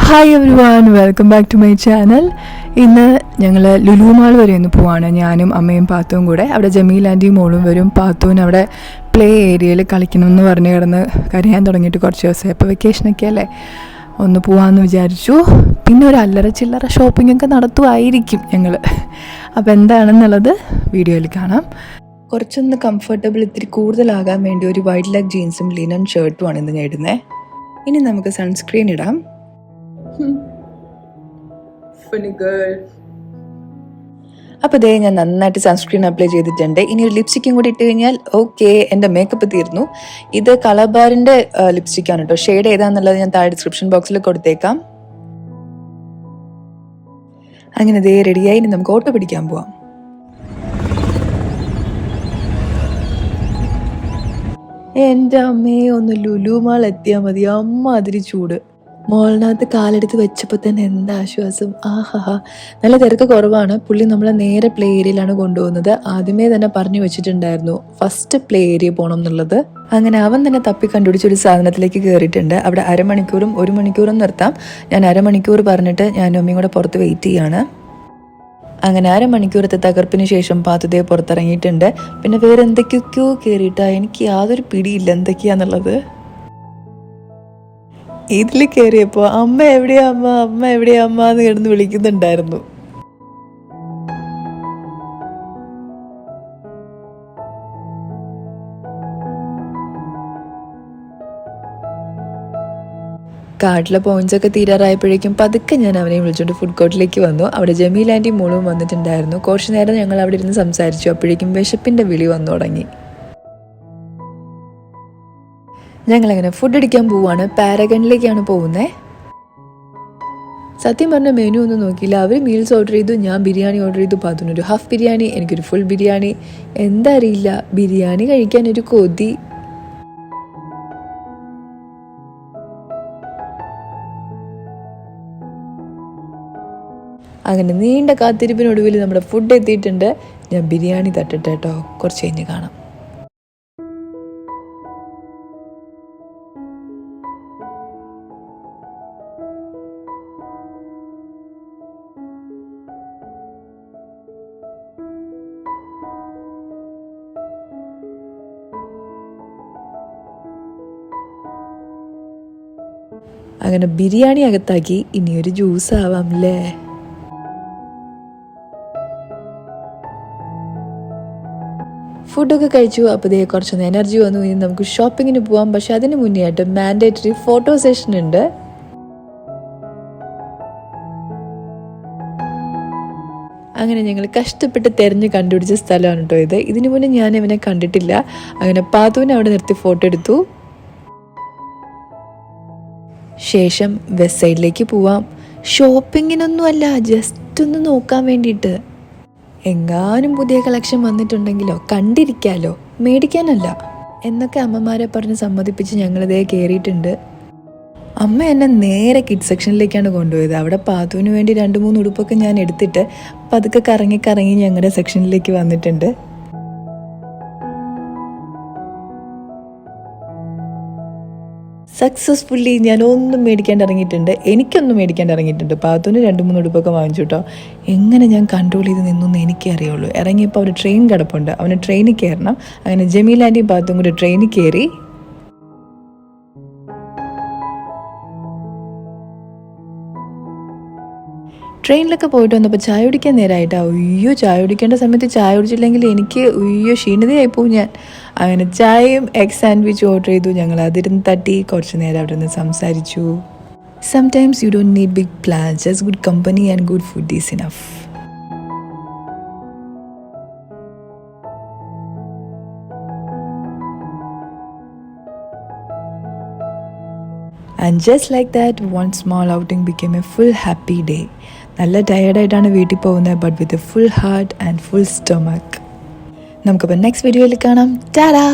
Hi every one, welcome back to my channel. ഇന്ന് ഞങ്ങൾ Lulu mall വരെ ഒന്ന് പോവാണ്. ഞാനും അമ്മയും പാത്തുവും കൂടെ. അവിടെ ജമീൽ ആൻറ്റിയും മോളും വരും. പാത്തുവിന് അവിടെ പ്ലേ ഏരിയയിൽ കളിക്കണമെന്ന് പറഞ്ഞ് കിടന്ന് കരയാൻ തുടങ്ങിയിട്ട് കുറച്ച് ദിവസമായി. അപ്പോൾ വെക്കേഷനൊക്കെ അല്ലേ, ഒന്ന് പോകാമെന്ന് വിചാരിച്ചു. പിന്നെ ഒരു അല്ലറ ചില്ലറ ഷോപ്പിങ്ങൊക്കെ നടത്തുമായിരിക്കും ഞങ്ങൾ. അപ്പോൾ എന്താണെന്നുള്ളത് വീഡിയോയിൽ കാണാം. കുറച്ചൊന്ന് കംഫർട്ടബിൾ ഇത്തിരി കൂടുതലാകാൻ വേണ്ടി ഒരു വൈറ്റ് ലെഗ് ജീൻസും ലിനൻ ഷർട്ടുമാണ് ഇന്ന് ഞാൻ ഇടുന്നത്. ഇനി നമുക്ക് സൺസ്ക്രീൻ ഇടാം. അപ്പോൾ ഇതേ ഞാൻ നന്നായിട്ട് സൺസ്ക്രീൻ അപ്ലൈ ചെയ്തിട്ടുണ്ട്. ഇനി ഒരു ലിപ്സ്റ്റിക്കും കൂടി ഇട്ട് കഴിഞ്ഞാൽ ഓക്കെ, എൻ്റെ മേക്കപ്പ് തീർന്നു. ഇത് കളബാറിൻ്റെ ലിപ്സ്റ്റിക്കാണ് കേട്ടോ. ഷെയ്ഡ് ഏതാന്നുള്ളത് ഞാൻ താഴെ ഡിസ്ക്രിപ്ഷൻ ബോക്സിൽ കൊടുത്തേക്കാം. അങ്ങനെ ഇതേ റെഡിയായി. ഇനി നമുക്ക് ഓട്ടോ പിടിക്കാൻ പോവാം. എൻ്റെ അമ്മയെ ഒന്ന് ലുലു മാൾ എത്തിയാൽ മതി. അമ്മ അതിരി ചൂട്. മോളിനകത്ത് കാലെടുത്ത് വെച്ചപ്പോൾ തന്നെ എന്താ ആശ്വാസം. ആഹാ, നല്ല തിരക്ക് കുറവാണ്. പുള്ളി നമ്മളെ നേരെ പ്ലേ ഏരിയയിലാണ് കൊണ്ടുപോകുന്നത്. ആദ്യമേ തന്നെ പറഞ്ഞു വെച്ചിട്ടുണ്ടായിരുന്നു ഫസ്റ്റ് പ്ലേ ഏരിയ പോകണം എന്നുള്ളത്. അങ്ങനെ അവൻ തന്നെ തപ്പി കണ്ടുപിടിച്ചൊരു സാധനത്തിലേക്ക് കയറിയിട്ടുണ്ട്. അവിടെ അരമണിക്കൂറും 1 മണിക്കൂറും നിർത്താം. ഞാൻ അരമണിക്കൂർ പറഞ്ഞിട്ട് ഞാനും അമ്മയും കൂടെ പുറത്ത് വെയിറ്റ് ചെയ്യാണ്. അങ്ങനെ അരമണിക്കൂറത്തെ തകർപ്പിന് ശേഷം പാത്തുതേ പുറത്തിറങ്ങിയിട്ടുണ്ട്. പിന്നെ വേറെ എന്തൊക്കെയൊക്കെയോ കയറിയിട്ടാ, എനിക്ക് യാതൊരു പിടിയില്ല എന്തൊക്കെയാന്നുള്ളത്. ഇതിൽ കയറിയപ്പോൾ അമ്മ എവിടെയാ അമ്മ, അമ്മ എവിടെയാ അമ്മ എന്ന് കിടന്ന് വിളിക്കുന്നുണ്ടായിരുന്നു. കാട്ടിലെ പോയിന്റ്സൊക്കെ തീരാറായപ്പോഴേക്കും പതുക്കെ ഞാൻ അവനെ വിളിച്ചോണ്ട് ഫുഡ് കോർട്ടിലേക്ക് വന്നു. അവിടെ ജമീൽ ആൻറ്റിയും മോളും വന്നിട്ടുണ്ടായിരുന്നു. കുറച്ച് നേരം ഞങ്ങൾ അവിടെ ഇരുന്ന് സംസാരിച്ചു. അപ്പോഴേക്കും വിശപ്പിൻ്റെ വിളി വന്നു തുടങ്ങി. ഞങ്ങളങ്ങനെ ഫുഡ് അടിക്കാൻ പോവാണ്. പാരഗണിലേക്കാണ് പോകുന്നത്. സത്യം പറഞ്ഞ മെനു ഒന്നും നോക്കിയില്ല. അവർ മീൽസ് ഓർഡർ ചെയ്തു, ഞാൻ ബിരിയാണി ഓർഡർ ചെയ്തു. പാത്തുനൊരു ഹാഫ് ബിരിയാണി, എനിക്കൊരു ഫുൾ ബിരിയാണി. എന്താ അറിയില്ല, ബിരിയാണി കഴിക്കാനൊരു കൊതി. അങ്ങനെ നീണ്ട കാത്തിരിപ്പിനൊടുവിൽ നമ്മുടെ ഫുഡ് എത്തിയിട്ടുണ്ട്. ഞാൻ ബിരിയാണി തട്ടട്ടെ കേട്ടോ, കുറച്ച് കഴിഞ്ഞ് കാണാം. അങ്ങനെ ബിരിയാണി അകത്താക്കി. ഇനിയൊരു ജ്യൂസ് ആവാം അല്ലേ. ഫുഡൊക്കെ കഴിച്ചു. അപ്പോൾ ഇതേ കുറച്ചൊന്ന് എനർജി വന്നു. ഇനി നമുക്ക് ഷോപ്പിങ്ങിന് പോവാം. പക്ഷെ അതിന് മുന്നേ ആയിട്ട് മാൻഡേറ്ററി ഫോട്ടോ സെഷൻ ഉണ്ട്. അങ്ങനെ ഞങ്ങൾ കഷ്ടപ്പെട്ട് തിരഞ്ഞ് കണ്ടുപിടിച്ച സ്ഥലമാണ് കേട്ടോ ഇത്. ഇതിനു മുന്നേ ഞാൻ ഇവനെ കണ്ടിട്ടില്ല. അങ്ങനെ പാത്തുവിനെ അവിടെ നിർത്തി ഫോട്ടോ എടുത്തു. ശേഷം വെസ്റ്റ് സൈഡിലേക്ക് പോവാം. ഷോപ്പിങ്ങിനൊന്നുമല്ല, ജസ്റ്റ് ഒന്ന് നോക്കാൻ വേണ്ടിയിട്ട്. എങ്ങാനും പുതിയ കളക്ഷൻ വന്നിട്ടുണ്ടെങ്കിലോ കണ്ടിരിക്കാലോ, മേടിക്കാനല്ല എന്നൊക്കെ അമ്മമാരെ പറഞ്ഞ് സമ്മതിപ്പിച്ച് ഞങ്ങളിതേ കയറിയിട്ടുണ്ട്. അമ്മ എന്നെ നേരെ കിഡ് സെക്ഷനിലേക്കാണ് കൊണ്ടുപോയത്. അവിടെ പാത്തുവിന് വേണ്ടി 2-3 ഉടുപ്പൊക്കെ ഞാൻ എടുത്തിട്ട് പതുക്കെ കറങ്ങി ഞങ്ങളുടെ സെക്ഷനിലേക്ക് വന്നിട്ടുണ്ട്. സക്സസ്ഫുള്ളി ഞാൻ ഒന്നും മേടിക്കാണ്ട് ഇറങ്ങിയിട്ടുണ്ട്. എനിക്കൊന്നും മേടിക്കാണ്ട് ഇറങ്ങിയിട്ടുണ്ട്. പാത്തുവിന് 2-3 ഉടുപ്പൊക്കെ വാങ്ങിച്ചു കേട്ടോ. എങ്ങനെ ഞാൻ കൺട്രോൾ ചെയ്ത് നിന്നൊന്നും എനിക്കേ അറിയുള്ളൂ. ഇറങ്ങിയപ്പോൾ ഒരു ട്രെയിൻ കിടപ്പുണ്ട്, അവന് ട്രെയിനിൽ കയറണം. അങ്ങനെ ജമീൽ ആൻറ്റിയും പാത്തും കൂടി ട്രെയിനിൽ കയറി. ട്രെയിനിലൊക്കെ പോയിട്ട് വന്നപ്പോൾ ചായ കുടിക്കാൻ നേരമായിട്ടാ. ഉയ്യോ, ചായ കുടിക്കേണ്ട സമയത്ത് ചായ കുടിച്ചില്ലെങ്കിൽ എനിക്ക് ക്ഷീണിതയായി പോവും ഞാൻ. അങ്ങനെ ചായയും എഗ് സാൻഡ്വിച്ച് ഓർഡർ ചെയ്തു. ഞങ്ങൾ അതിരുന്ന് തട്ടി കുറച്ച് നേരം അവിടെ നിന്ന് സംസാരിച്ചു. Sometimes you don't need big plans, just good company and good food is enough. And just like that, one small outing became a full happy day. നല്ല ടയേർഡായിട്ടാണ് വീട്ടിൽ പോകുന്നത്, but with a full heart and full stomach. നമുക്കപ്പോൾ next വീഡിയോയിൽ കാണാം. ടാറ്റാ.